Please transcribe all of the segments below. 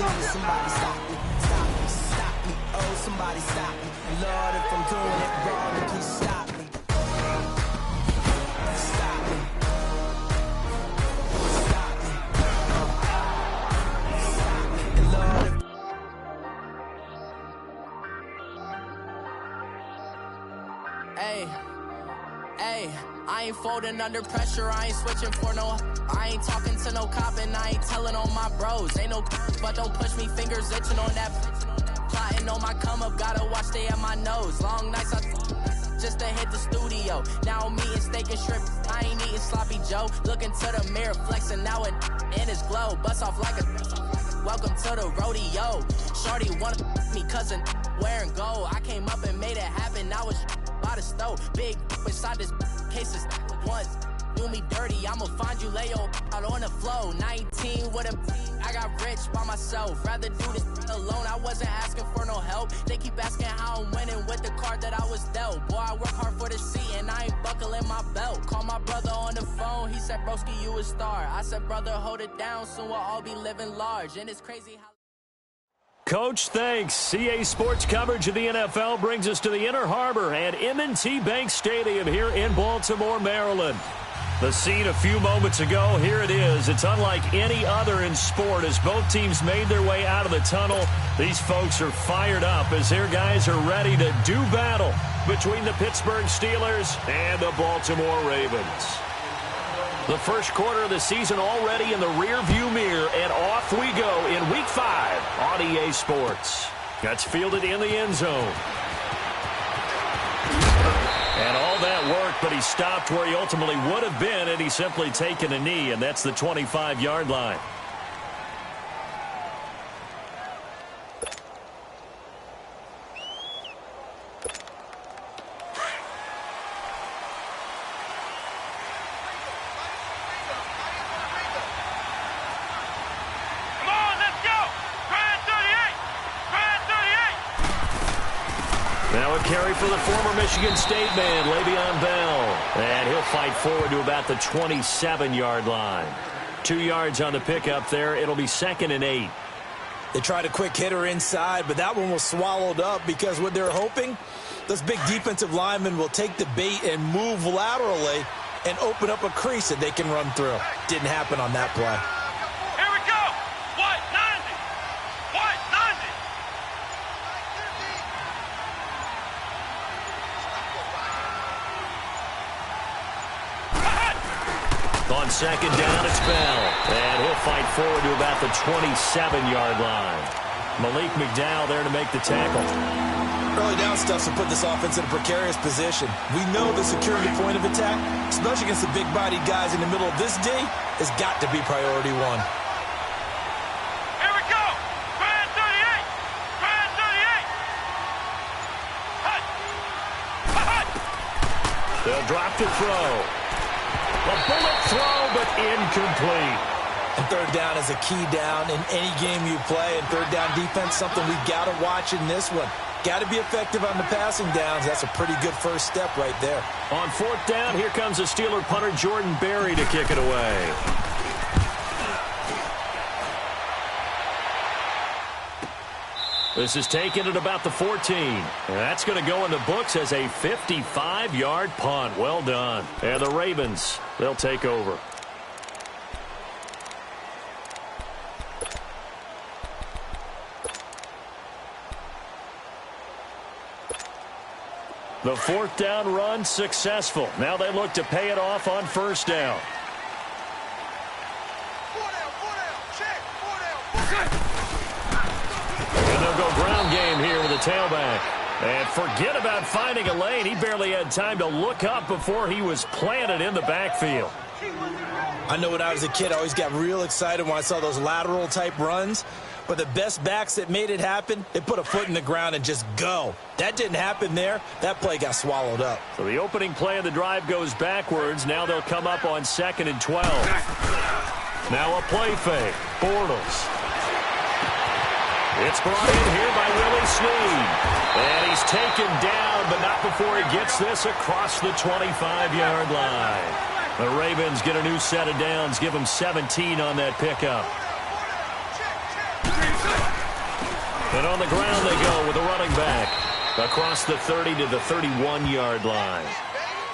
Please, somebody stop me. Stop me. Stop me. Oh, somebody stop me. Lord, if I'm doing it wrong, then please stop me. Stop me. Stop me. Stop me. And Lord, if Hey, I ain't folding under pressure, I ain't switching for no. I ain't talking to no cop and I ain't telling on my bros. Ain't no but don't push me, fingers itching on that. Plotting on my come up, gotta watch stay at my nose. Long nights I just to hit the studio. Now I'm eating steak and shrimp, I ain't eating sloppy Joe. Looking to the mirror, flexing now it in his glow. Bust off like a welcome to the rodeo. Shorty wanna me cousin wearing gold. I came up and made it happen, now it's by the stove. Big inside this cases once do me dirty, I'ma find you lay your out on the floor. 19 with him, I got rich by myself. Rather do this alone, I wasn't asking for no help. They keep asking how I'm winning with the card that I was dealt. Boy, I work hard for the seat and I ain't buckling my belt. Call my brother on the phone, he said, broski, you a star. I said, brother, hold it down, soon we'll all be living large. And it's crazy how Coach, thanks. CA Sports coverage of the NFL brings us to the Inner Harbor and M&T Bank Stadium here in Baltimore, Maryland. The scene a few moments ago, here it is. It's unlike any other in sport as both teams made their way out of the tunnel. These folks are fired up as their guys are ready to do battle between the Pittsburgh Steelers and the Baltimore Ravens. The first quarter of the season already in the rearview mirror, and off we go in Week 5 on EA Sports. That's fielded in the end zone. And all that worked, but he stopped where he ultimately would have been had he simply taken a knee, and that's the 25-yard line. Carry for the former Michigan State man, Le'Veon Bell. And he'll fight forward to about the 27-yard line. 2 yards on the pickup there. It'll be 2nd and 8. They tried a quick hitter inside, but that one was swallowed up because what they're hoping, those big defensive linemen will take the bait and move laterally and open up a crease that they can run through. Didn't happen on that play. On 2nd down, it's Bell. And he'll fight forward to about the 27-yard line. Malik McDowell there to make the tackle. Early down stuff to put this offense in a precarious position. We know the security point of attack, especially against the big-bodied guys in the middle of this D, has got to be priority one. Here we go! Brand 38! Brand 38! Hut! Hut! They'll drop to throw. A bullet throw, but incomplete. And third down is a key down in any game you play. And third down defense, something we've got to watch in this one. Got to be effective on the passing downs. That's a pretty good first step right there. On 4th down, here comes the Steeler punter Jordan Berry to kick it away. This is taken at about the 14. That's going to go in the books as a 55-yard punt. Well done. And the Ravens, they'll take over. The 4th down run successful. Now they look to pay it off on 1st down. And they'll go ground game here with a tailback. And forget about finding a lane. He barely had time to look up before he was planted in the backfield. I know when I was a kid, I always got real excited when I saw those lateral type runs. But the best backs that made it happen, they put a foot in the ground and just go. That didn't happen there. That play got swallowed up. So the opening play of the drive goes backwards. Now they'll come up on 2nd and 12. Now a play fake. Bortles. It's brought in here by Willie Snead. And he's taken down, but not before he gets this across the 25-yard line. The Ravens get a new set of downs, give them 17 on that pickup. And on the ground they go with a running back across the 30 to the 31-yard line.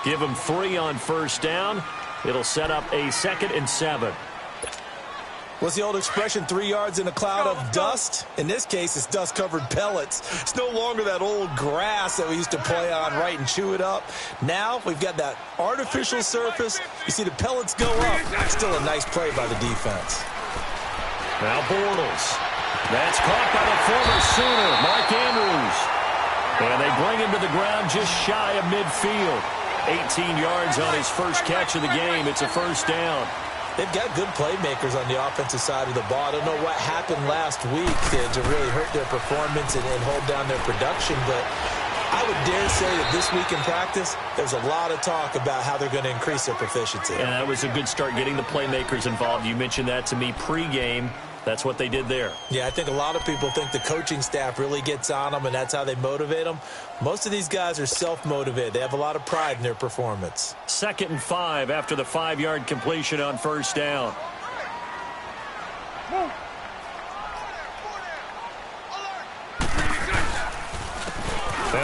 Give them 3 on first down. It'll set up a 2nd and 7. What's the old expression, 3 yards in a cloud of dust? In this case, it's dust-covered pellets. It's no longer that old grass that we used to play on, right, and chew it up. Now we've got that artificial surface. You see the pellets go up. Still a nice play by the defense. Now Bortles. That's caught by the former Sooner, Mark Andrews. And they bring him to the ground just shy of midfield. 18 yards on his first catch of the game. It's a first down. They've got good playmakers on the offensive side of the ball. I don't know what happened last week to really hurt their performance and hold down their production, but I would dare say that this week in practice, there's a lot of talk about how they're going to increase their proficiency. And that was a good start, getting the playmakers involved. You mentioned that to me pregame. That's what they did there. Yeah, I think a lot of people think the coaching staff really gets on them, and that's how they motivate them. Most of these guys are self-motivated. They have a lot of pride in their performance. 2nd and 5 after the 5-yard completion on first down. And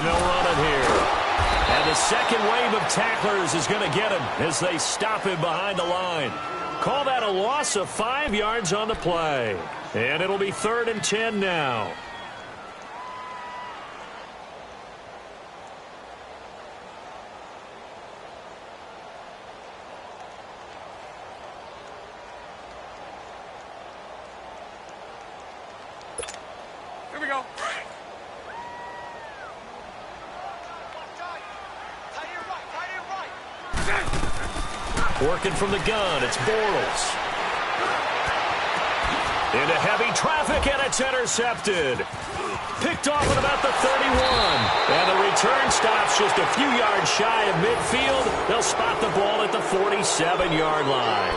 they'll run it here. And the second wave of tacklers is going to get him as they stop him behind the line. Call that a loss of 5 yards on the play. And it'll be 3rd and 10 now. Here we go. Working from the gun, it's Bortles. Into heavy traffic, and it's intercepted. Picked off at about the 31. And the return stops just a few yards shy of midfield. They'll spot the ball at the 47-yard line.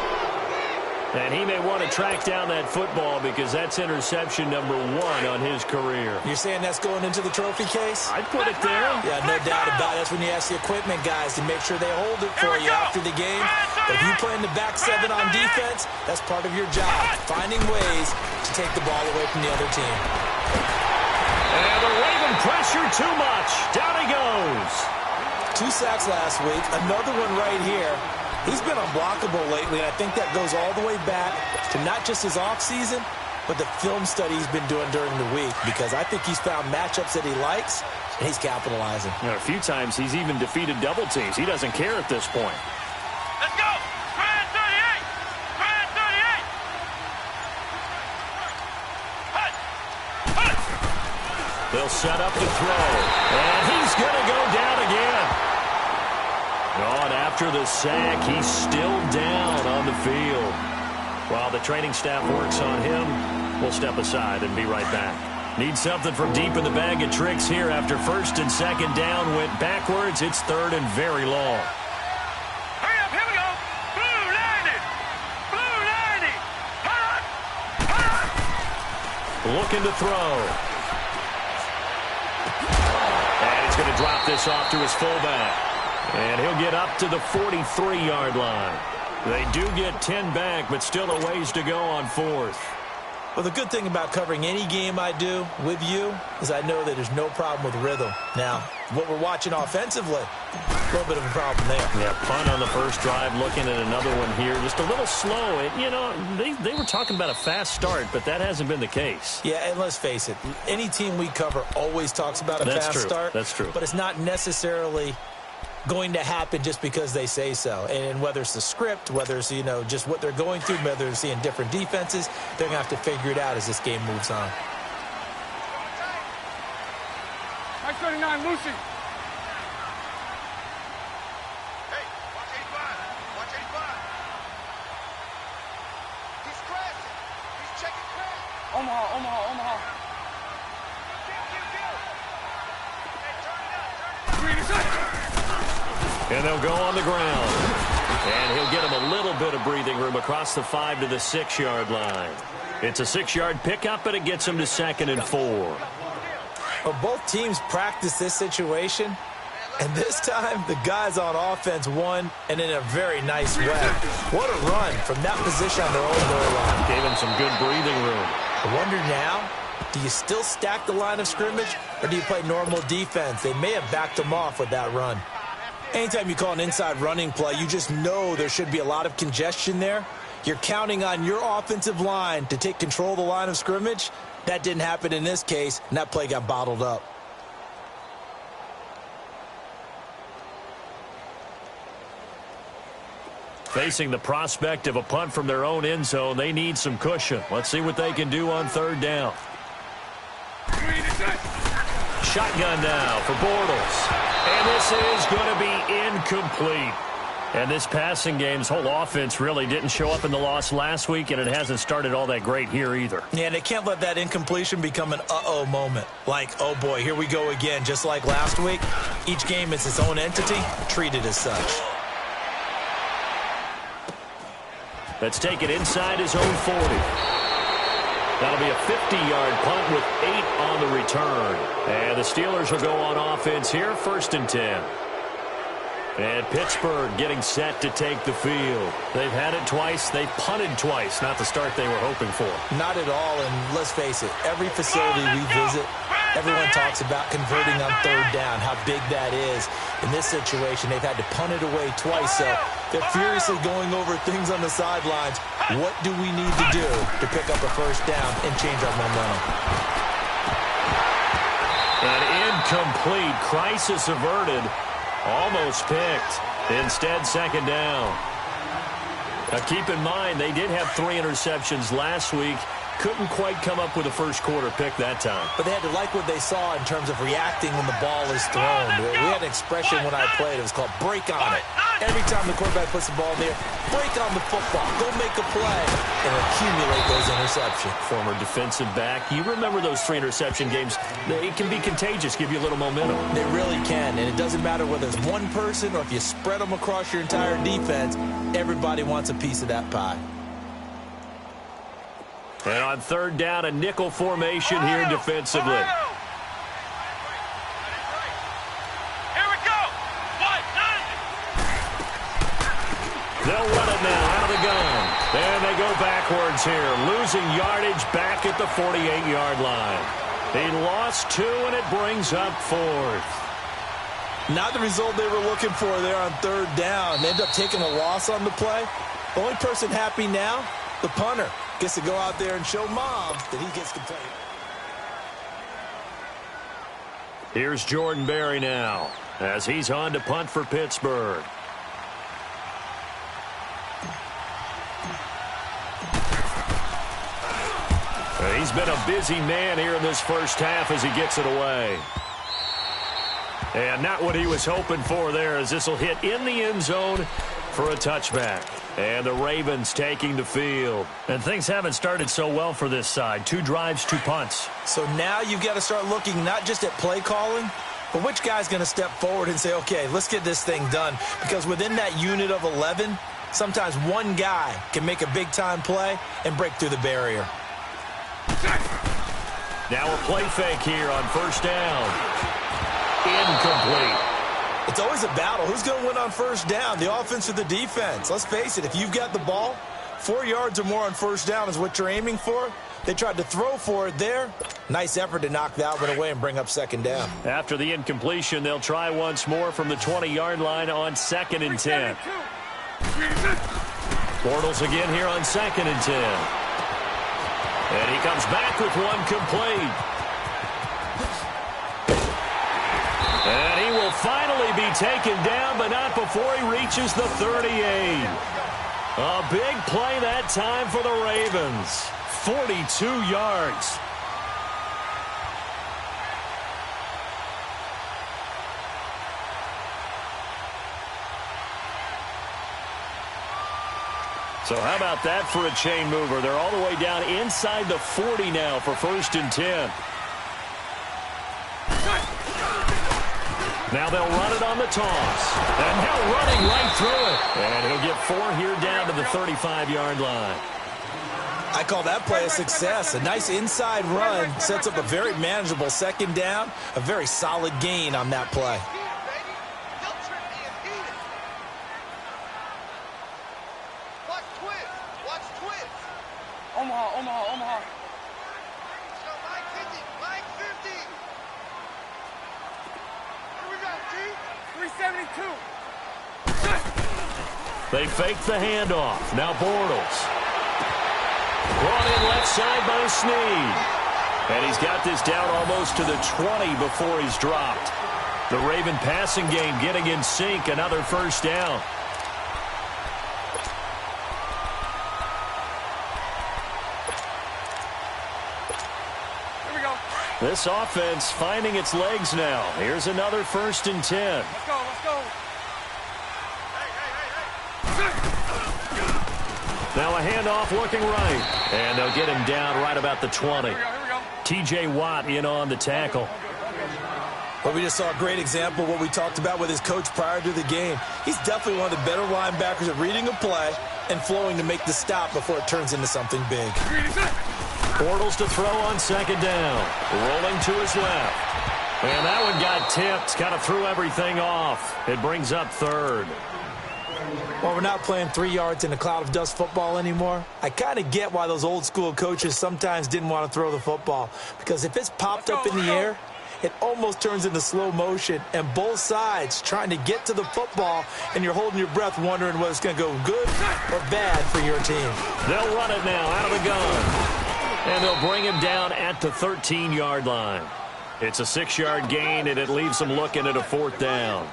And he may want to track down that football because that's interception number 1 on his career. You're saying that's going into the trophy case? I'd put it there. Yeah, no doubt about it. That's when you ask the equipment guys to make sure they hold it for you after the game. But if you play in the back 7 on defense, that's part of your job, finding ways to take the ball away from the other team. And the Raven pressure too much. Down he goes. 2 sacks last week, another one right here. He's been unblockable lately, and I think that goes all the way back to not just his offseason, but the film study he's been doing during the week, because I think he's found matchups that he likes, and he's capitalizing. You know, a few times he's even defeated double teams. He doesn't care at this point. Let's go. Grand 38. Grand 38. Hut. Hut. They'll set up to throw, and he's going to go down again. Oh, and after the sack, he's still down on the field. While the training staff works on him, we'll step aside and be right back. Need something from deep in the bag of tricks here after 1st and 2nd down went backwards. It's 3rd and very long. Hurry up, here we go. Blue 90. Blue 90. Hut. Hut. Looking to throw. And he's going to drop this off to his fullback. And he'll get up to the 43-yard line. They do get 10 back, but still a ways to go on 4th. Well, the good thing about covering any game I do with you is I know that there's no problem with rhythm. Now, what we're watching offensively, a little bit of a problem there. Yeah, punt on the first drive, looking at another one here. Just a little slow. You know, they were talking about a fast start, but that hasn't been the case. Yeah, and let's face it, any team we cover always talks about a fast start. That's true. But it's not necessarily going to happen just because they say so. And whether it's the script, whether it's, you know, just what they're going through, whether they're seeing different defenses, they're going to have to figure it out as this game moves on. Mike 39, Lucy. Hey, watch 85. Watch 85. He's crashing. He's checking crash. Omaha. Green is up. And they'll go on the ground. And he'll get him a little bit of breathing room across the 5 to the 6-yard line. It's a 6-yard pickup, but it gets him to 2nd and 4. Well, both teams practice this situation, and this time the guys on offense won, and in a very nice way. What a run from that position on their own goal line. Gave him some good breathing room. I wonder now Do you still stack the line of scrimmage, or do you play normal defense? They may have backed them off with that run. Anytime you call an inside running play, you just know there should be a lot of congestion there. You're counting on your offensive line to take control of the line of scrimmage. That didn't happen in this case, and that play got bottled up. Facing the prospect of a punt from their own end zone, they need some cushion. Let's see what they can do on third down. Shotgun now for Bortles. And this is going to be incomplete. And this passing game's whole offense really didn't show up in the loss last week, and it hasn't started all that great here either. Yeah, they can't let that incompletion become an uh-oh moment. Like, oh boy, here we go again, just like last week. Each game is its own entity, treated as such. Let's take it inside his own 40. That'll be a 50-yard punt with 8 on the return. And the Steelers will go on offense here, 1st and 10. And Pittsburgh getting set to take the field. They've had it twice. They've punted twice. Not the start they were hoping for. Not at all, and let's face it, every facility we visit, everyone talks about converting on third down, how big that is. In this situation, they've had to punt it away twice, so they're furiously going over things on the sidelines. What do we need to do to pick up a first down and change our momentum? An incomplete, crisis averted. Almost picked. Instead, 2nd down. Now, keep in mind, they did have 3 interceptions last week. Couldn't quite come up with a first-quarter pick that time. But they had to like what they saw in terms of reacting when the ball is thrown. We had an expression when I played. It was called break on it. Every time the quarterback puts the ball in there, break on the football. Go make a play and accumulate those interceptions. Former defensive back. You remember those 3 interception games. They can be contagious, give you a little momentum. They really can, and it doesn't matter whether it's one person or if you spread them across your entire defense. Everybody wants a piece of that pie. And on third down, a nickel formation here defensively. They'll run it now out of the gun. And they go backwards here, losing yardage back at the 48-yard line. They lost 2, and it brings up 4th. Not the result they were looking for there on third down. They end up taking a loss on the play. The only person happy now, the punter, gets to go out there and show mom that he gets to play. Here's Jordan Berry now as he's on to punt for Pittsburgh. He's been a busy man here in this first half as he gets it away. And not what he was hoping for there, as this will hit in the end zone for a touchback. And the Ravens taking the field. And things haven't started so well for this side. 2 drives, 2 punts. So now you've got to start looking not just at play calling, but which guy's going to step forward and say, okay, let's get this thing done. Because within that unit of 11, sometimes one guy can make a big-time play and break through the barrier. Now a play fake here on first down. Incomplete. It's always a battle. Who's going to win on first down, the offense or the defense? Let's face it, if you've got the ball, 4 yards or more on first down is what you're aiming for. They tried to throw for it there. Nice effort to knock that one away and bring up 2nd down. After the incompletion, they'll try once more from the 20-yard line on 2nd and 10. Bortles again here on 2nd and 10. And he comes back with one complete. And he will finally be taken down, but not before he reaches the 38. A big play that time for the Ravens. 42 yards. So how about that for a chain mover? They're all the way down inside the 40 now for 1st and 10. Now they'll run it on the toss. And now running right through it. And he'll get 4 here down to the 35-yard line. I call that play a success. A nice inside run sets up a very manageable 2nd down. A very solid gain on that play. Omaha. They fake the handoff. Now Bortles. Brought in left side by Snead. And he's got this down almost to the 20 before he's dropped. The Raven passing game getting in sync. Another first down. Here we go. This offense finding its legs now. Here's another 1st and 10. Let's go, let's go. Now a handoff looking right. And they'll get him down right about the 20. Here we go. T.J. Watt in on the tackle. Well, we just saw a great example of what we talked about with his coach prior to the game. He's definitely one of the better linebackers at reading a play and flowing to make the stop before it turns into something big. Bortles to throw on 2nd down. Rolling to his left. And that one got tipped. Kind of threw everything off. It brings up 3rd. Well, we're not playing 3 yards in a cloud of dust football anymore. I kind of get why those old school coaches sometimes didn't want to throw the football. Because if it's popped up in the air, it almost turns into slow motion. And both sides trying to get to the football, and you're holding your breath wondering whether it's going to go good or bad for your team. They'll run it now out of the gun. And they'll bring him down at the 13-yard line. It's a 6-yard gain, and it leaves them looking at a 4th down.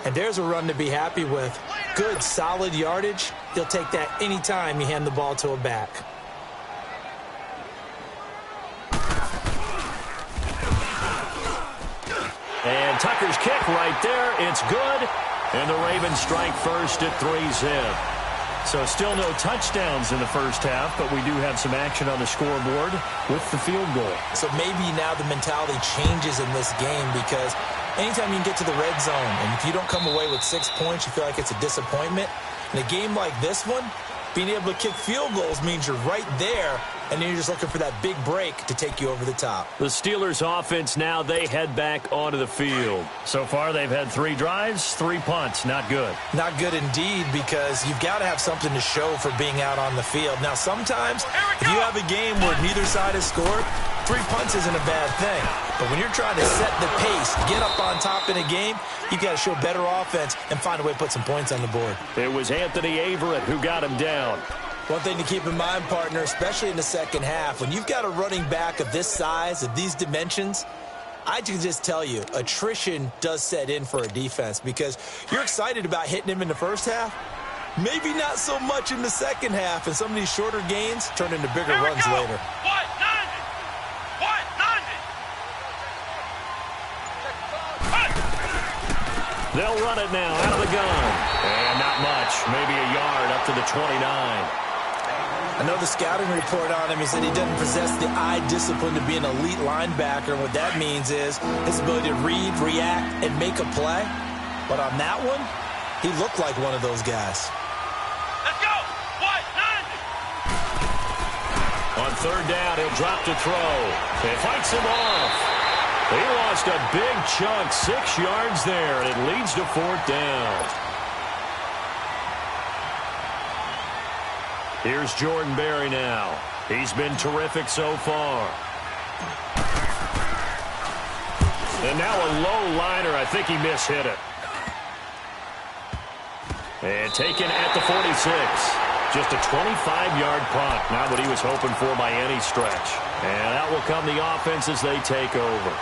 And there's a run to be happy with. Good, solid yardage. You'll take that anytime you hand the ball to a back. And Tucker's kick right there. It's good. And the Ravens strike first at 3-zip. So still no touchdowns in the first half, but we do have some action on the scoreboard with the field goal. So maybe now the mentality changes in this game because anytime you can get to the red zone, and if you don't come away with 6 points, you feel like it's a disappointment. In a game like this one, being able to kick field goals means you're right there, and then you're just looking for that big break to take you over the top. The Steelers offense now, they head back onto the field. So far, they've had 3 drives, 3 punts. Not good. Not good indeed, because you've got to have something to show for being out on the field. Now, sometimes, if you have a game where neither side has scored, 3 punts isn't a bad thing. But when you're trying to set the pace, get up on top in a game, you've got to show better offense and find a way to put some points on the board. It was Anthony Averett who got him down. One thing to keep in mind, partner, especially in the second half, when you've got a running back of this size, of these dimensions, I can just tell you, attrition does set in for a defense because you're excited about hitting him in the first half. Maybe not so much in the second half, and some of these shorter gains turn into bigger runs later. They'll run it now out of the gun. And not much, maybe a yard up to the 29. I know the scouting report on him is that he doesn't possess the eye discipline to be an elite linebacker. And what that means is his ability to read, react, and make a play. But on that one, he looked like one of those guys. Let's go! On 3rd down, he'll drop to throw. It fights him off. He lost a big chunk, 6 yards there, and it leads to 4th down. Here's Jordan Berry now. He's been terrific so far. And now a low liner. I think he mishit it. And taken at the 46. Just a 25-yard punt. Not what he was hoping for by any stretch. And out will come the offense as they take over.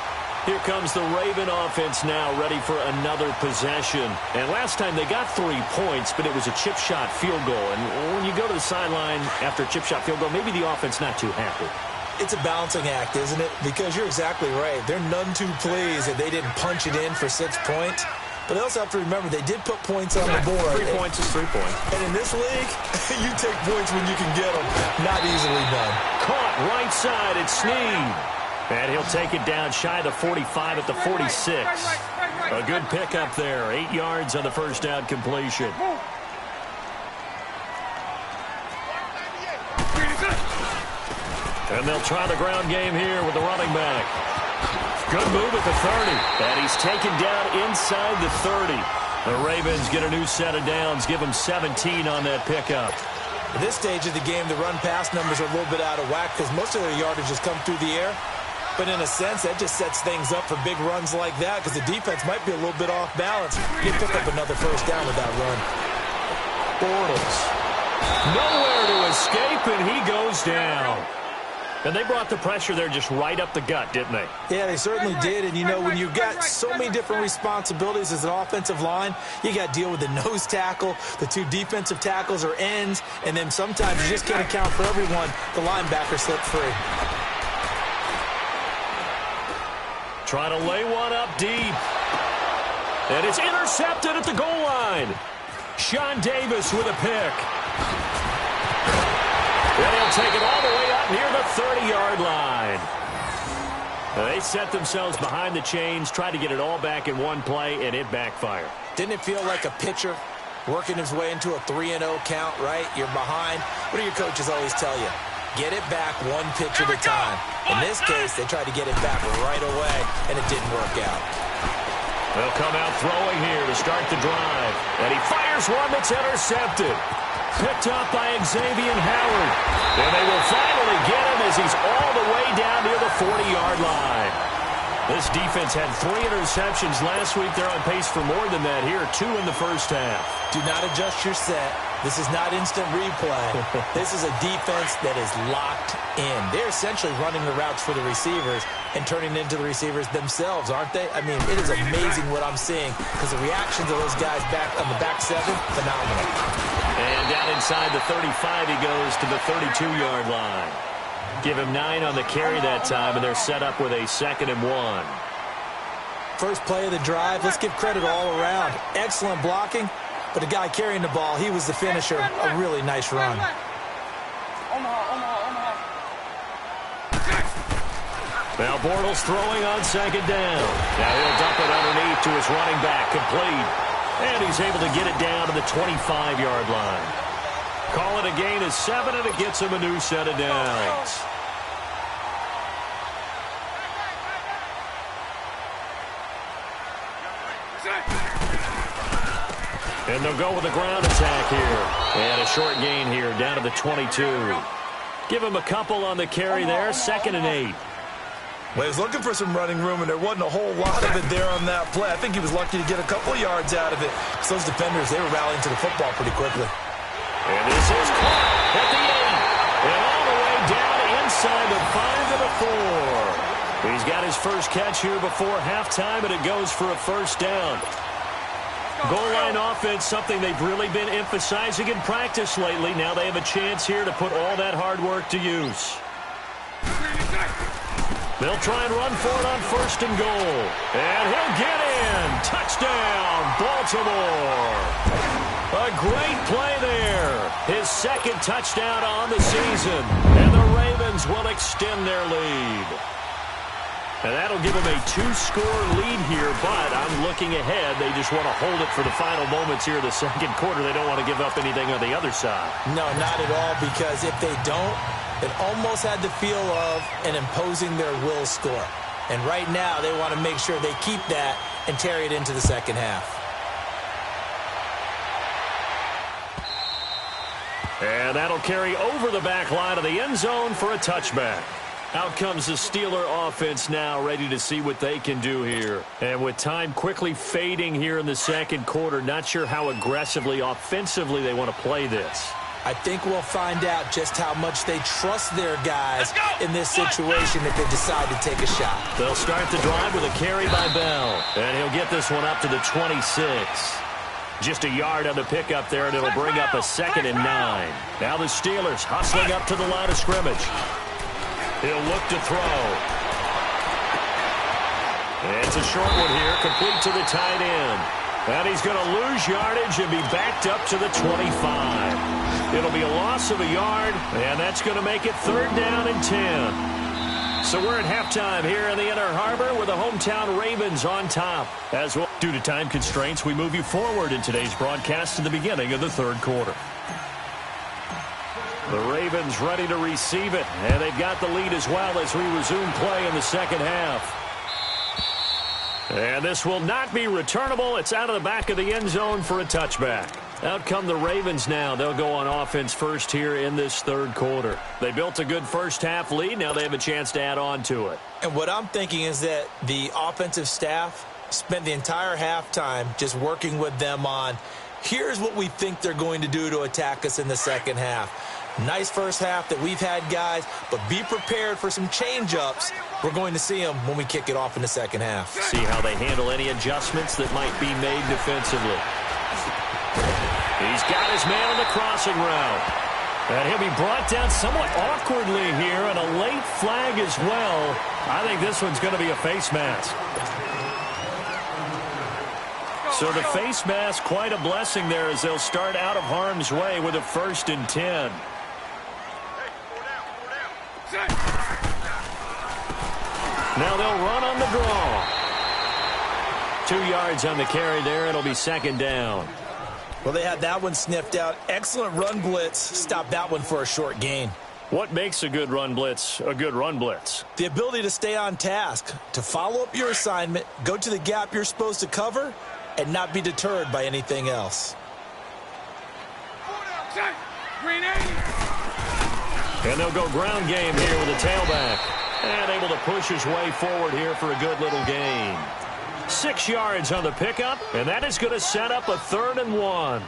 Here comes the Raven offense now, ready for another possession. And last time they got 3 points, but it was a chip shot field goal. And when you go to the sideline after a chip shot field goal, maybe the offense not too happy. It's a balancing act, isn't it? Because you're exactly right. They're none too pleased that they didn't punch it in for 6 points. But they also have to remember they did put points on the board. 3 points is 3 points. And in this league, you take points when you can get them. Not easily done. Caught right side at Snead. And he'll take it down shy of the 45 at the 46. A good pickup there. 8 yards on the first down completion. And they'll try the ground game here with the running back. Good move at the 30. And he's taken down inside the 30. The Ravens get a new set of downs. Give them 17 on that pickup. At this stage of the game, the run-pass numbers are a little bit out of whack because most of their yardage has come through the air. But in a sense, that just sets things up for big runs like that because the defense might be a little bit off balance. You pick up another first down with that run. Bortles. Nowhere to escape, and he goes down. And they brought the pressure there just right up the gut, didn't they? Yeah, they certainly did. And, you know, when you've got so many different responsibilities as an offensive line, you got to deal with the nose tackle, the two defensive tackles or ends, and then sometimes you just can't account for everyone. The linebacker slipped free. Trying to lay one up deep. And it's intercepted at the goal line. Sean Davis with a pick. And he'll take it all the way up near the 30-yard line. They set themselves behind the chains, tried to get it all back in one play, and it backfired. Didn't it feel like a pitcher working his way into a 3-0 count, right? You're behind. What do your coaches always tell you? Get it back one pitch at a time. In this case, they tried to get it back right away, and it didn't work out. They'll come out throwing here to start the drive. And he fires one that's intercepted. Picked up by Xavier Howard. And they will finally get him as he's all the way down near the 40-yard line. This defense had 3 interceptions last week. They're on pace for more than that here. 2 in the first half. Do not adjust your set. This is not instant replay. This is a defense that is locked in. They're essentially running the routes for the receivers and turning into the receivers themselves, aren't they? I mean, it is amazing what I'm seeing because the reactions of those guys back on the back 7, phenomenal. And down inside the 35, he goes to the 32-yard line. Give him 9 on the carry that time, and they're set up with a 2nd and 1. First play of the drive, let's give credit all around. Excellent blocking, but the guy carrying the ball, he was the finisher. A really nice run. Now Bortles throwing on 2nd down. Now he'll dump it underneath to his running back, complete. And he's able to get it down to the 25-yard line. Call it a gain of 7, and it gets him a new set of downs. And they'll go with a ground attack here. And a short gain here down to the 22. Give him a couple on the carry there. 2nd and 8. Well, he was looking for some running room, and there wasn't a whole lot of it there on that play. I think he was lucky to get a couple of yards out of it. So those defenders, they were rallying to the football pretty quickly. And this is caught at the 8. And all the way down inside the 5 to the 4. He's got his first catch here before halftime, and it goes for a first down. Goal line offense, something they've really been emphasizing in practice lately. Now they have a chance here to put all that hard work to use. They'll try and run for it on 1st and goal. And he'll get in. Touchdown, Baltimore. A great play there. His 2nd touchdown on the season. And the Ravens will extend their lead. And that'll give them a 2-score lead here, but I'm looking ahead. They just want to hold it for the final moments here in the 2nd quarter. They don't want to give up anything on the other side. No, not at all, because if they don't, it almost had the feel of an imposing their will score. And right now, they want to make sure they keep that and carry it into the 2nd half. And that'll carry over the back line of the end zone for a touchback. Out comes the Steeler offense now, ready to see what they can do here. And with time quickly fading here in the 2nd quarter, not sure how aggressively, offensively they want to play this. I think we'll find out just how much they trust their guys in this situation if they decide to take a shot. They'll start the drive with a carry by Bell. And he'll get this one up to the 26. Just a yard on the pickup there, and it'll bring up a 2nd and 9. Now the Steelers hustling up to the line of scrimmage. He'll look to throw. It's a short one here, complete to the tight end. And he's going to lose yardage and be backed up to the 25. It'll be a loss of a yard, and that's going to make it 3rd down and 10. So we're at halftime here in the Inner Harbor with the hometown Ravens on top. As well, due to time constraints, we move you forward in today's broadcast to the beginning of the 3rd quarter. The Ravens ready to receive it, and they've got the lead as well as we resume play in the 2nd half. And this will not be returnable. It's out of the back of the end zone for a touchback. Out come the Ravens now. They'll go on offense first here in this third quarter. They built a good first-half lead. Now they have a chance to add on to it. And what I'm thinking is that the offensive staff spent the entire halftime just working with them on, here's what we think they're going to do to attack us in the second half. Nice first half that we've had, guys, but be prepared for some change-ups. We're going to see them when we kick it off in the second half. See how they handle any adjustments that might be made defensively. He's got his man on the crossing route. And he'll be brought down somewhat awkwardly here, and a late flag as well. I think this one's going to be a face mask. So the face mask, quite a blessing there as they'll start out of harm's way with a 1st and 10. Now they'll run on the draw. 2 yards on the carry there. It'll be 2nd down. Well, they had that one sniffed out. Excellent run blitz. Stop that one for a short gain. What makes a good run blitz a good run blitz? The ability to stay on task, to follow up your assignment, go to the gap you're supposed to cover, and not be deterred by anything else. And they'll go ground game here with a tailback. And able to push his way forward here for a good little gain. 6 yards on the pickup, and that is going to set up a 3rd and 1.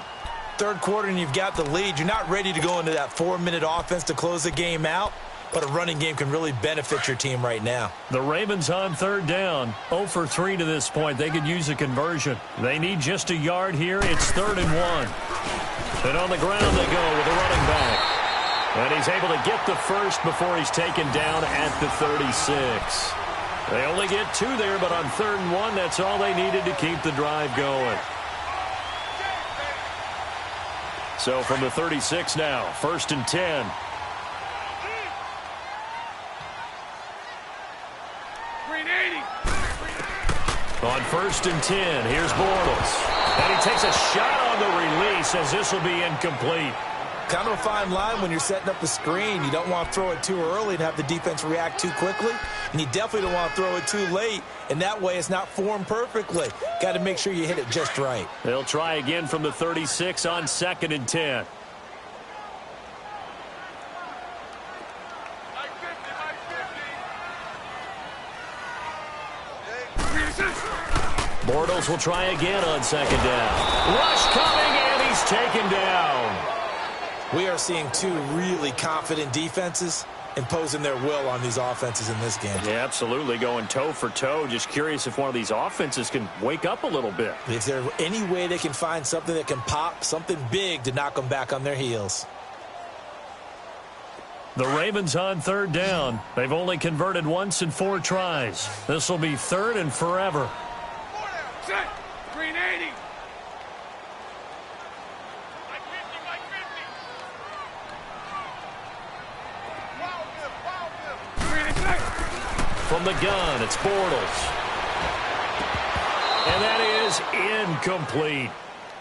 Third quarter and you've got the lead. You're not ready to go into that 4-minute offense to close the game out, but a running game can really benefit your team right now. The Ravens on 3rd down. 0 for 3 to this point. They could use a conversion. They need just a yard here. It's 3rd and 1. And on the ground they go with a running back. And he's able to get the first before he's taken down at the 36. They only get 2 there, but on 3rd and 1, that's all they needed to keep the drive going. So from the 36 now, 1st and 10. On 1st and 10, here's Bortles. And he takes a shot on the release as this will be incomplete. Kind of a fine line when you're setting up a screen. You don't want to throw it too early and have the defense react too quickly. And you definitely don't want to throw it too late. And that way it's not formed perfectly. Got to make sure you hit it just right. They'll try again from the 36 on 2nd and 10. Bortles will try again on 2nd down. Rush coming, and he's taken down. We are seeing 2 really confident defenses imposing their will on these offenses in this game. Yeah, absolutely, going toe for toe. Just curious if one of these offenses can wake up a little bit. Is there any way they can find something that can pop, something big to knock them back on their heels? The Ravens on 3rd down. They've only converted once in 4 tries. This will be 3rd and forever. Green 80. From the gun, it's Bortles. And that is incomplete.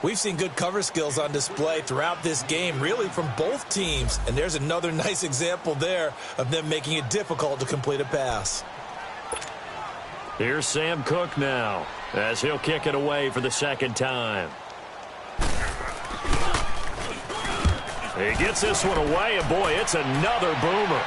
We've seen good cover skills on display throughout this game, really from both teams. And there's another nice example there of them making it difficult to complete a pass. Here's Sam Cook now, as he'll kick it away for the 2nd time. He gets this one away, and boy, it's another boomer.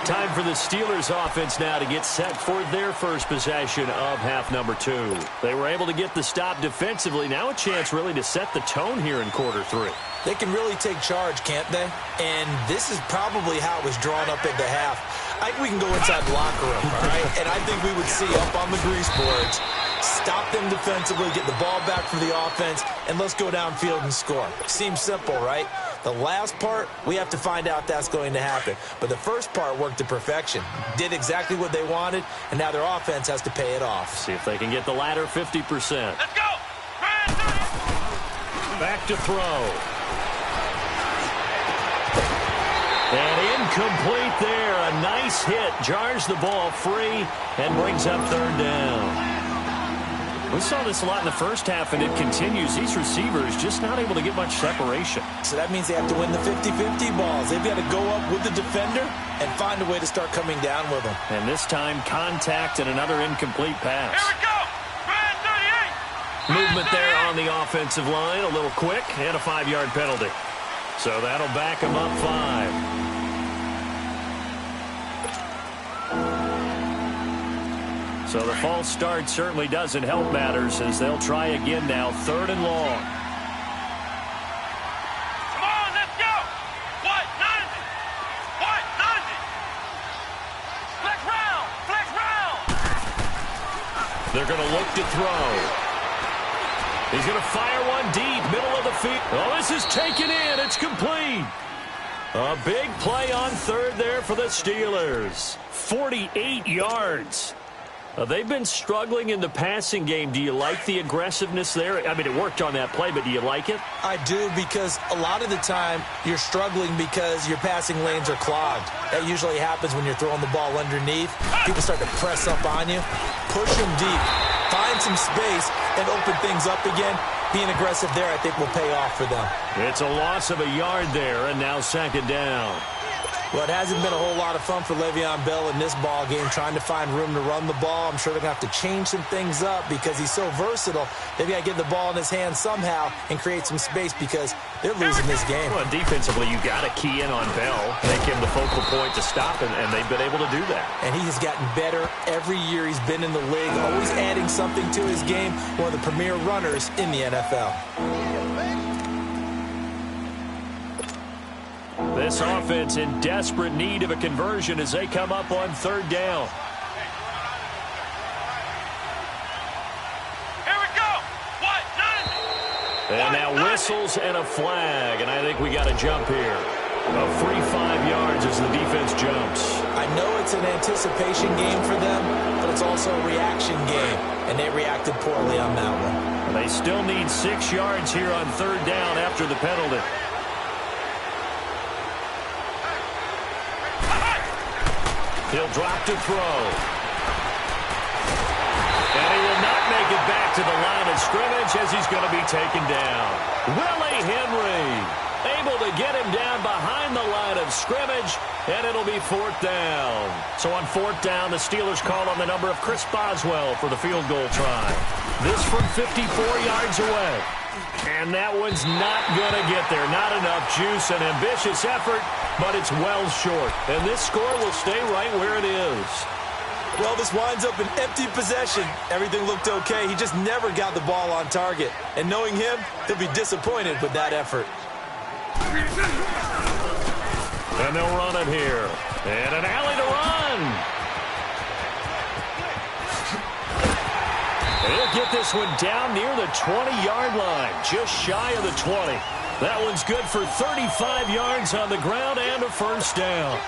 Time for the Steelers offense now to get set for their first possession of half number 2. They were able to get the stop defensively. Now a chance really to set the tone here in quarter 3. They can really take charge, can't they? And this is probably how it was drawn up at the half. I think we can go inside the locker room, all right? And I think we would see up on the grease boards, stop them defensively, get the ball back for the offense, and let's go downfield and score. Seems simple, right? The last part, we have to find out that's going to happen. But the first part worked to perfection. Did exactly what they wanted, and now their offense has to pay it off. See if they can get the latter 50%. Let's go. Back to throw. And incomplete there. A nice hit. Jars the ball free and brings up 3rd down. We saw this a lot in the first half, and it continues. These receivers just not able to get much separation. So that means they have to win the 50-50 balls. They've got to go up with the defender and find a way to start coming down with them. And this time, contact and another incomplete pass. Here we go. Red 38. Movement there on the offensive line, a little quick, and a 5-yard penalty. So that'll back them up 5. So the false start certainly doesn't help matters as they'll try again now, 3rd and long. Come on, let's go. What? Nothing. What? Nothing. Flex round. Flex round. They're going to look to throw. He's going to fire one deep, middle of the field. Oh, this is taken in. It's complete. A big play on 3rd there for the Steelers. 48 yards. They've been struggling in the passing game. Do you like the aggressiveness there? I mean, it worked on that play, but do you like it? I do, because a lot of the time you're struggling because your passing lanes are clogged. That usually happens when you're throwing the ball underneath. People start to press up on you. Push them deep. Find some space and open things up again. Being aggressive there, I think, will pay off for them. It's a loss of a yard there, and now 2nd down. Well, it hasn't been a whole lot of fun for Le'Veon Bell in this ball game, trying to find room to run the ball. I'm sure they're going to have to change some things up because he's so versatile. They've got to get the ball in his hands somehow and create some space because they're losing this game. Well, defensively, you got to key in on Bell, make him the focal point to stop him, and they've been able to do that. And he has gotten better every year he's been in the league, always adding something to his game, one of the premier runners in the NFL. This offense in desperate need of a conversion as they come up on 3rd down. Here we go. What? Nothing. And now whistles and a flag, and I think we got a jump here. A free 5 yards as the defense jumps. I know it's an anticipation game for them, but it's also a reaction game, and they reacted poorly on that one. They still need 6 yards here on 3rd down after the penalty. He'll drop to throw. And he will not make it back to the line of scrimmage as he's going to be taken down. Willie Henry able to get him down behind the line of scrimmage, and it'll be 4th down. So on 4th down, the Steelers call on the number of Chris Boswell for the field goal try. This from 54 yards away. And that one's not going to get there. Not enough juice, an ambitious effort, but it's well short. And this score will stay right where it is. Well, this winds up an empty possession. Everything looked okay. He just never got the ball on target. And knowing him, he'll be disappointed with that effort. And they'll run it here. And an alley to run. He'll get this one down near the 20-yard line, just shy of the 20. That one's good for 35 yards on the ground and a 1st down.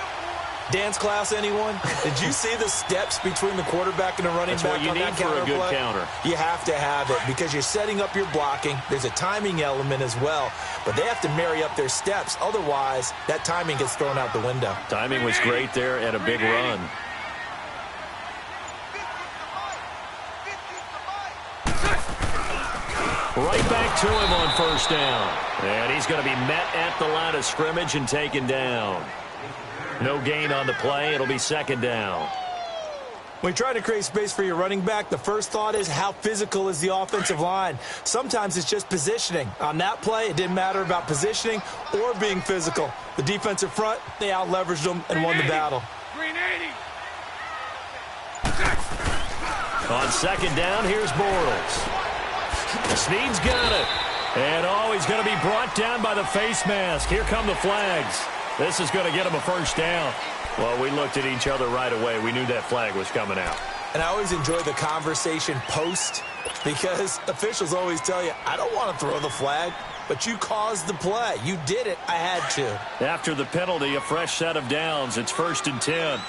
Dance class, anyone? Did you see the steps between the quarterback and the running That's back what you on need that for counter a good play? counter. You have to have it because you're setting up your blocking. There's a timing element as well, but they have to marry up their steps. Otherwise, that timing gets thrown out the window. Timing was great there and a big run. Right back to him on 1st down. And he's going to be met at the line of scrimmage and taken down. No gain on the play. It'll be 2nd down. When you try to create space for your running back, the first thought is how physical is the offensive line. Sometimes it's just positioning. On that play, it didn't matter about positioning or being physical. The defensive front, they out-leveraged them and won the battle. 380. On 2nd down, here's Bortles. Snead's got it. And, he's going to be brought down by the face mask. Here come the flags. This is going to get him a 1st down. Well, we looked at each other right away. We knew that flag was coming out. And I always enjoy the conversation post because officials always tell you, I don't want to throw the flag, but you caused the play. You did it. I had to. After the penalty, a fresh set of downs. It's 1st and 10.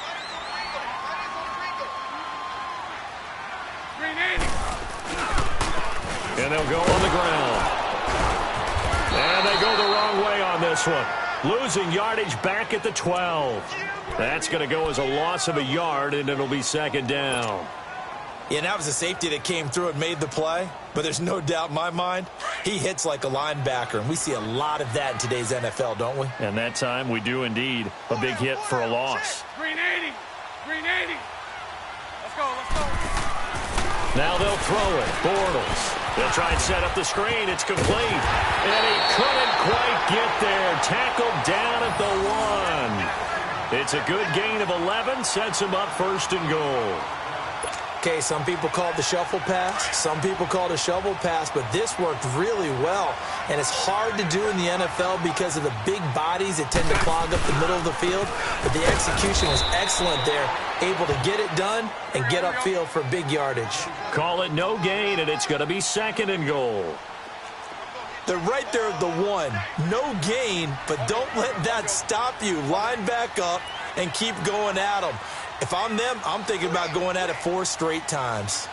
And they'll go on the ground. And they go the wrong way on this one. Losing yardage back at the 12. That's going to go as a loss of a yard, and it'll be 2nd down. Yeah, that was a safety that came through and made the play. But there's no doubt in my mind, he hits like a linebacker. And we see a lot of that in today's NFL, don't we? And that time we do indeed. A big hit for a loss. 380. 380. Let's go. Let's go. Now they'll throw it. Bortles. They'll try and set up the screen. It's complete. And he couldn't quite get there. Tackled down at the 1. It's a good gain of 11. Sets him up first and goal. Okay, some people call it the shuffle pass. Some people call it a shovel pass, but this worked really well. And it's hard to do in the NFL because of the big bodies that tend to clog up the middle of the field. But the execution was excellent there, able to get it done and get upfield for big yardage. Call it no gain, and it's going to be second and goal. They're right there at the 1. No gain, but don't let that stop you. Line back up and keep going at them. If I'm them, I'm thinking about going at it 4 straight times.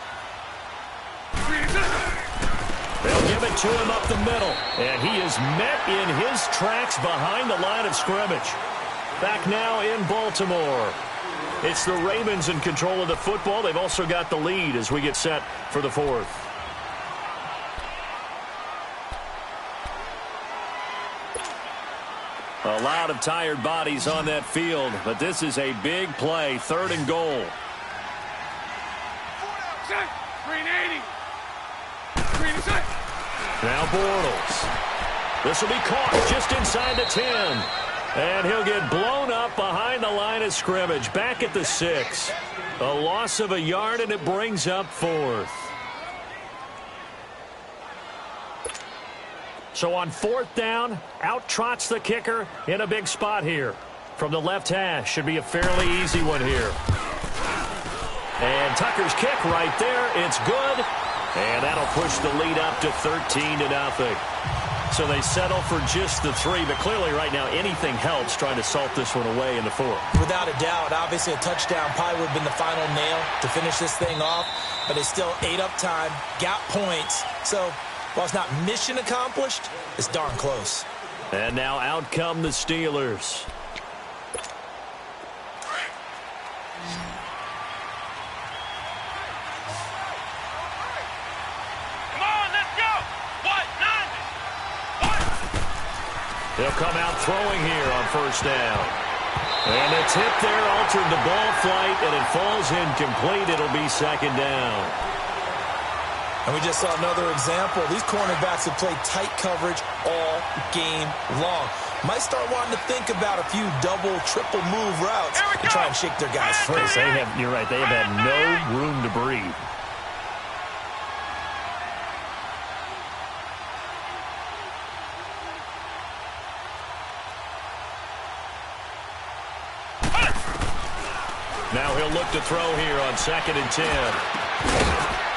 They'll give it to him up the middle, and he is met in his tracks behind the line of scrimmage. Back now in Baltimore. It's the Ravens in control of the football. They've also got the lead as we get set for the 4th. A lot of tired bodies on that field, but this is a big play. 3rd and goal. Now Bortles. This will be caught just inside the 10. And he'll get blown up behind the line of scrimmage. Back at the 6. A loss of a yard, and it brings up 4th. So on 4th down, out trots the kicker in a big spot here. From the left hash, should be a fairly easy one here. And Tucker's kick right there, it's good. And that'll push the lead up to 13-0. So they settle for just the 3, but clearly right now anything helps trying to salt this one away in the 4th. Without a doubt, obviously a touchdown probably would have been the final nail to finish this thing off, but they still ate up time, got points. So while it's not mission accomplished, it's darn close. And now out come the Steelers. Come on, let's go. What? 90. What? They'll come out throwing here on 1st down. And the tip there altered the ball flight, and it falls incomplete. It'll be 2nd down. And we just saw another example. These cornerbacks have played tight coverage all game long. Might start wanting to think about a few double, triple move routes to try and shake their guys free. You're right, they have had no room to breathe. Now he'll look to throw here on 2nd and 10.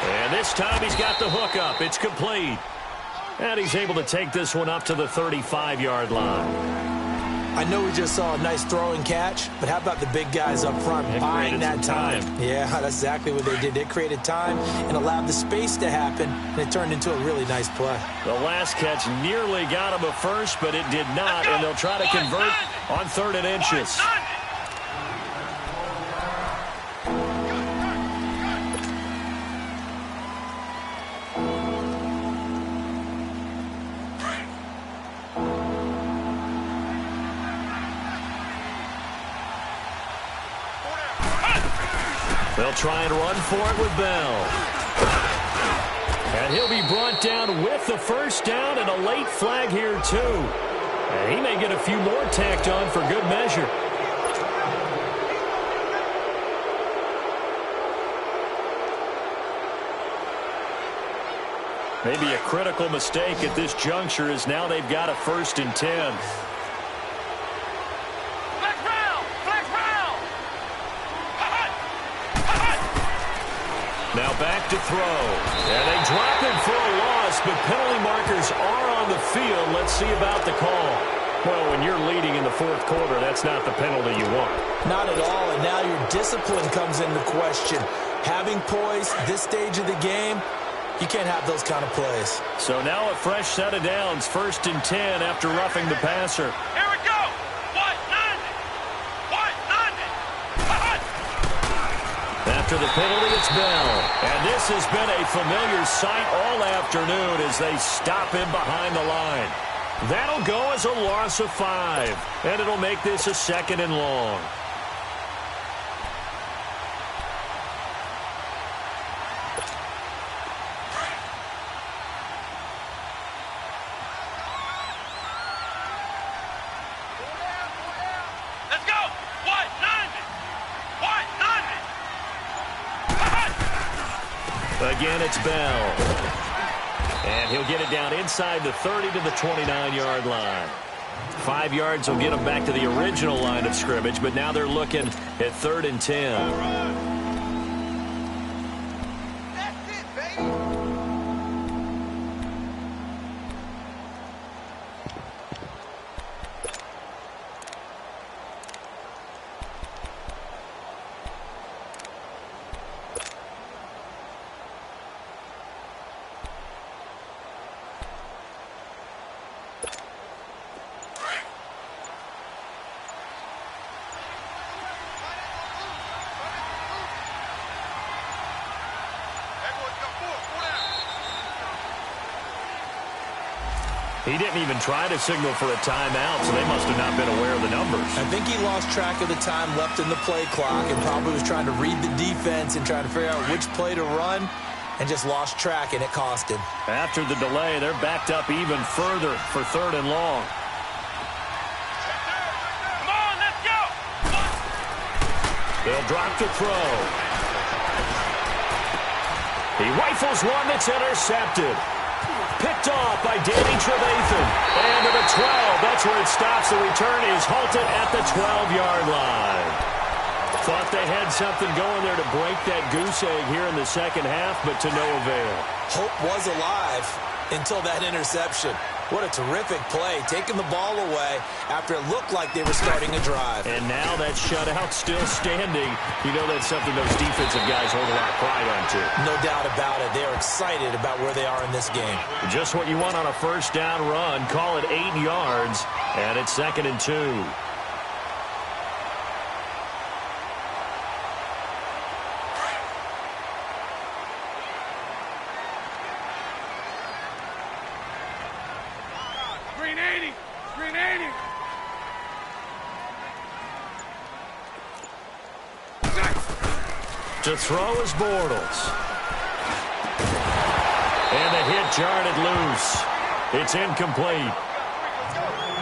And this time he's got the hook up. It's complete. And he's able to take this one up to the 35-yard line. I know we just saw a nice throwing catch, but how about the big guys up front buying that time? Yeah, that's exactly what they did. They created time and allowed the space to happen, and it turned into a really nice play. The last catch nearly got him a first, but it did not, and they'll try to convert on 3rd and inches. They'll try and run for it with Bell. And he'll be brought down with the 1st down and a late flag here, too. And he may get a few more tacked on for good measure. Maybe a critical mistake at this juncture is now they've got a 1st and 10. Now back to throw. And they drop him for a loss, but penalty markers are on the field. Let's see about the call. Well, when you're leading in the 4th quarter, that's not the penalty you want. Not at all, and now your discipline comes into question. Having poise this stage of the game, you can't have those kind of plays. So now a fresh set of downs, 1st and 10 after roughing the passer. Here we go. What? 90. What? 90. After the penalty, it's Bell. And this has been a familiar sight all afternoon as they stop him behind the line. That'll go as a loss of 5. And it'll make this a 2nd and long. Again, it's Bell. And he'll get it down inside the 30 to the 29-yard line. 5 yards will get them back to the original line of scrimmage, but now they're looking at 3rd and 10. He didn't even try to signal for a timeout, so they must have not been aware of the numbers. I think he lost track of the time left in the play clock and probably was trying to read the defense and trying to figure out which play to run and just lost track, and it cost him. After the delay, they're backed up even further for 3rd and long. Come on, let's go. They'll drop to throw. He rifles one that's intercepted. Picked off by Danny Trevathan. And to the 12. That's where it stops. The return is halted at the 12-yard line. Thought they had something going there to break that goose egg here in the second half, but to no avail. Hope was alive until that interception. What a terrific play, taking the ball away after it looked like they were starting a drive. And now that shutout still standing. You know that's something those defensive guys hold a lot of pride on, too. No doubt about it. They're excited about where they are in this game. Just what you want on a first down run. Call it 8 yards, and it's 2nd and 2. To throw is Bortles. And the hit jarred it loose. It's incomplete.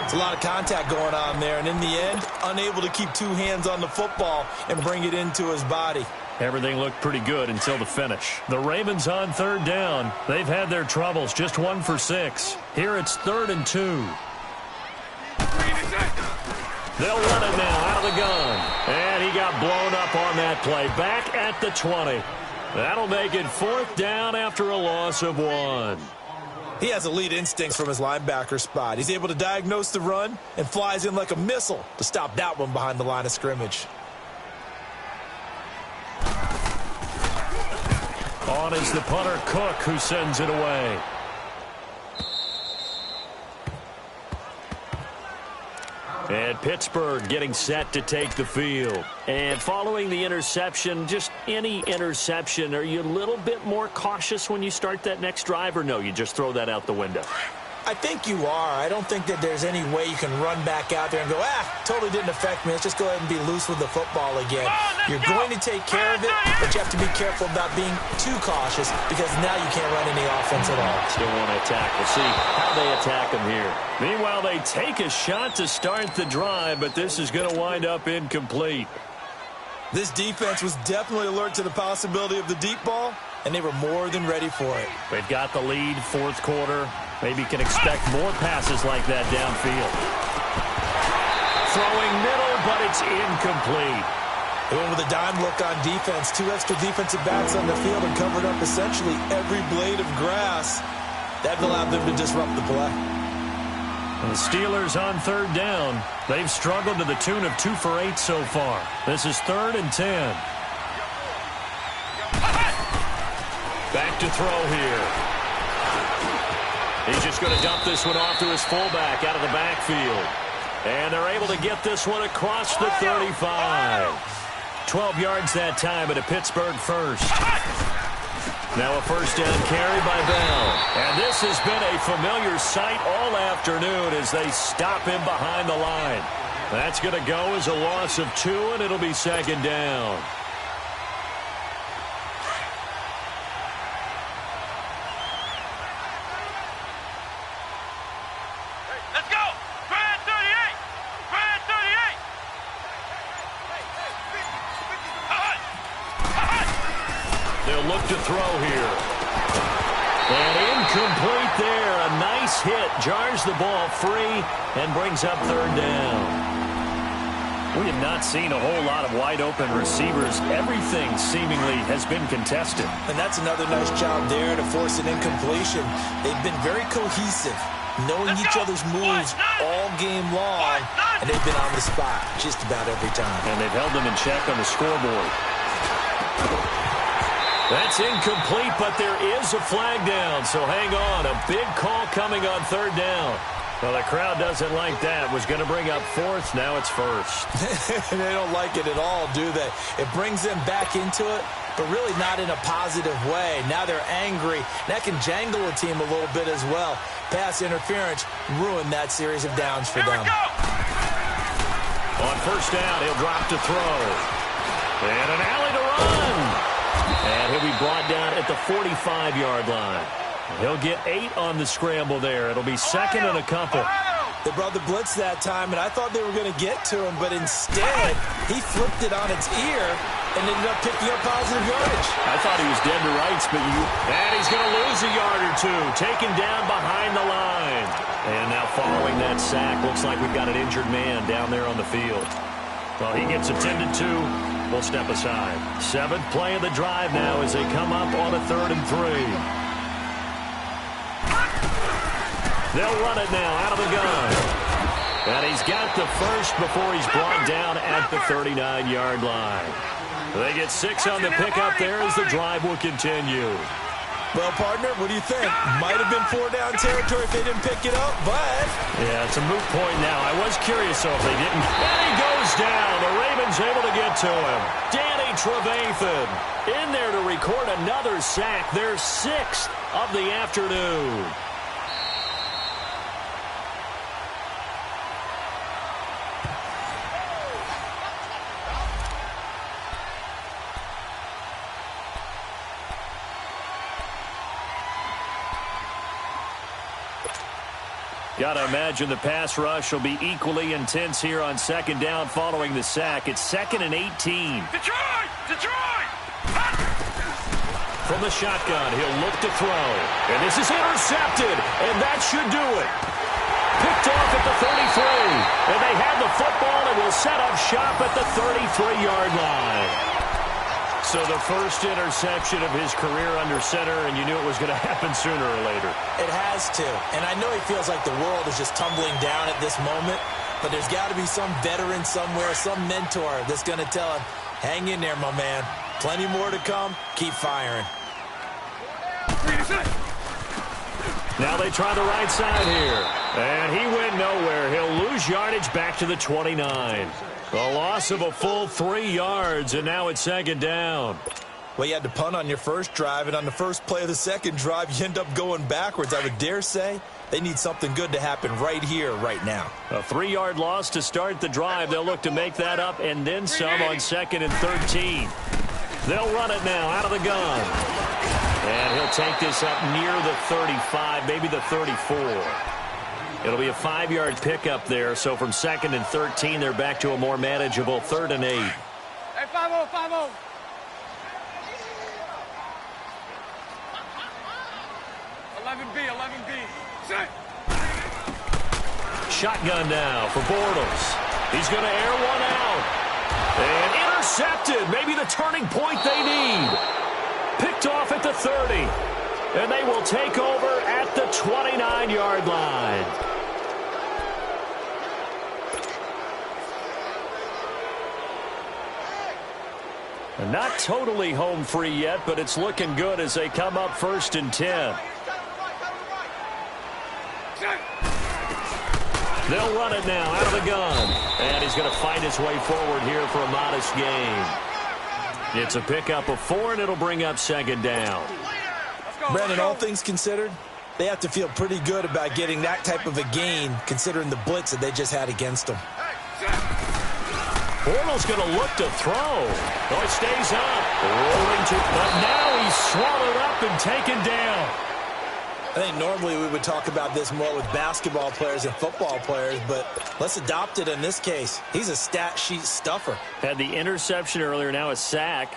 It's a lot of contact going on there, and in the end, unable to keep 2 hands on the football and bring it into his body. Everything looked pretty good until the finish. The Ravens on 3rd down. They've had their troubles, just 1 for 6. Here it's 3rd and 2. They'll run it now out of the gun. And he got blown up on that play. Back at the 20. That'll make it 4th down after a loss of 1. He has elite instincts from his linebacker spot. He's able to diagnose the run and flies in like a missile to stop that one behind the line of scrimmage. On is the punter, Cook, who sends it away. And Pittsburgh getting set to take the field. And following the interception, just any interception, are you a little bit more cautious when you start that next drive, or no, you just throw that out the window? I think you are. I don't think that there's any way you can run back out there and go, totally didn't affect me. Let's just go ahead and be loose with the football again. You're going to take care of it, but you have to be careful about being too cautious because now you can't run any offense at all. Still want to attack. We'll see how they attack him here. Meanwhile, they take a shot to start the drive, but this is going to wind up incomplete. This defense was definitely alert to the possibility of the deep ball, and they were more than ready for it. They've got the lead, 4th quarter. Maybe can expect more passes like that downfield. Throwing middle, but it's incomplete. They went with a dime look on defense. 2 extra defensive backs on the field and covered up essentially every blade of grass. That allowed them to disrupt the play. And the Steelers on 3rd down. They've struggled to the tune of 2 for 8 so far. This is 3rd and 10. Back to throw here. He's just going to dump this one off to his fullback out of the backfield. And they're able to get this one across the 35. 12 yards that time, and a Pittsburgh first. Now a first down carry by Bell. And this has been a familiar sight all afternoon as they stop him behind the line. That's going to go as a loss of 2, and it'll be 2nd down. They'll look to throw here. And incomplete there. A nice hit. Jars the ball free and brings up third down. We have not seen a whole lot of wide-open receivers. Everything seemingly has been contested. And that's another nice job there to force an incompletion. They've been very cohesive, knowing each other's moves all game long, and they've been on the spot just about every time. And they've held them in check on the scoreboard. That's incomplete, but there is a flag down, so hang on. A big call coming on third down. Well, the crowd doesn't like that. Was going to bring up fourth. Now it's first. They don't like it at all, do they? It brings them back into it, but really not in a positive way. Now they're angry. That can jangle a team a little bit as well. Pass interference ruined that series of downs for them. On first down, he'll drop to throw. And an alley to run. And he'll be brought down at the 45-yard line. He'll get 8 on the scramble there. It'll be second and a couple. They brought the blitz that time, and I thought they were going to get to him, but instead, he flipped it on its ear and ended up picking up positive yardage. I thought he was dead to rights, but and he's going to lose a yard or two. Taken down behind the line. And now following that sack, looks like we've got an injured man down there on the field. Well, he gets attended to. We'll step aside. 7th play of the drive now as they come up on a 3rd and 3. They'll run it now out of the gun. And he's got the first before he's brought down at the 39-yard line. They get 6 on the pickup there as the drive will continue. Well, partner, what do you think? Might have been 4-down territory if they didn't pick it up, but... Yeah, it's a moot point now. I was curious, though, if they didn't. And he goes down. The Ravens able to get to him. Danny Trevathan in there to record another sack. Their 6th of the afternoon. Got to imagine the pass rush will be equally intense here on second down following the sack. It's 2nd and 18. Detroit! Detroit! From the shotgun, he'll look to throw. And this is intercepted, and that should do it. Picked off at the 33. And they have the football and will set up shop at the 33-yard line. So the first interception of his career under center, and you knew it was going to happen sooner or later. It has to. And I know he feels like the world is just tumbling down at this moment, but there's got to be some veteran somewhere, some mentor that's going to tell him, hang in there, my man. Plenty more to come. Keep firing. Now they try the right side here. And he went nowhere. He'll lose yardage back to the 29. A loss of a full 3 yards, and now it's second down. Well, you had to punt on your first drive, and on the first play of the second drive, you end up going backwards. I would dare say they need something good to happen right here, right now. A 3-yard loss to start the drive. They'll look to make that up and then some on 2nd and 13. They'll run it now out of the gun. And he'll take this up near the 35, maybe the 34. It'll be a 5-yard pickup there, so from 2nd and 13, they're back to a more manageable 3rd and 8. Hey, 5-0, 5-0. Set. Shotgun now for Bortles. He's going to air one out. And intercepted. Maybe the turning point they need. Picked off at the 30. And they will take over at the 29-yard line. Not totally home free yet, but it's looking good as they come up 1st and 10. They'll run it now out of the gun. And he's going to fight his way forward here for a modest gain. It's a pickup of 4, and it'll bring up second down. Brandon, all things considered, they have to feel pretty good about getting that type of a gain, considering the blitz that they just had against them. Bortles going to look to throw. Oh, it stays up. Rolling to, but now he's swallowed up and taken down. I think normally we would talk about this more with basketball players and football players, but let's adopt it in this case. He's a stat sheet stuffer. Had the interception earlier, now a sack.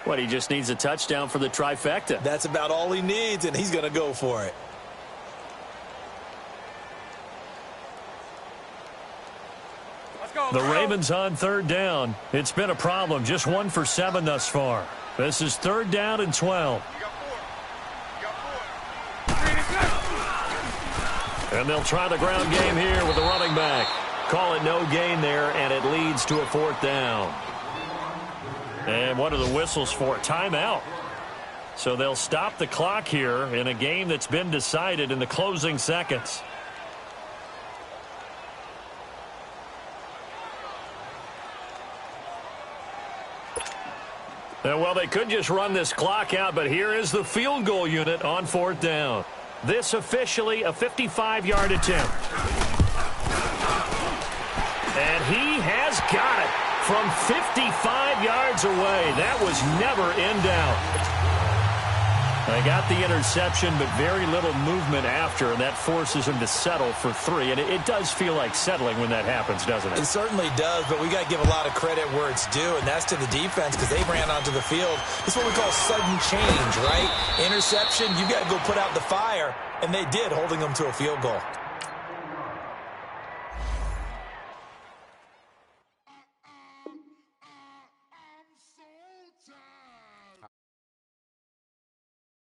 What, he just needs a touchdown for the trifecta. That's about all he needs, and he's going to go for it. The Ravens on third down. It's been a problem. Just 1 for 7 thus far. This is 3rd down and 12. And they'll try the ground game here with the running back. Call it no gain there, and it leads to a 4th down. And what are the whistles for? Timeout. So they'll stop the clock here in a game that's been decided in the closing seconds. Well, they could just run this clock out, but here is the field goal unit on 4th down. This officially a 55-yard attempt. And he has got it from 55 yards away. That was never in doubt. They got the interception, but very little movement after, and that forces him to settle for 3. And it does feel like settling when that happens, doesn't it? It certainly does, but we got to give a lot of credit where it's due, and that's to the defense because they ran onto the field. This is what we call sudden change, right? Interception, you got to go put out the fire, and they did, holding them to a field goal.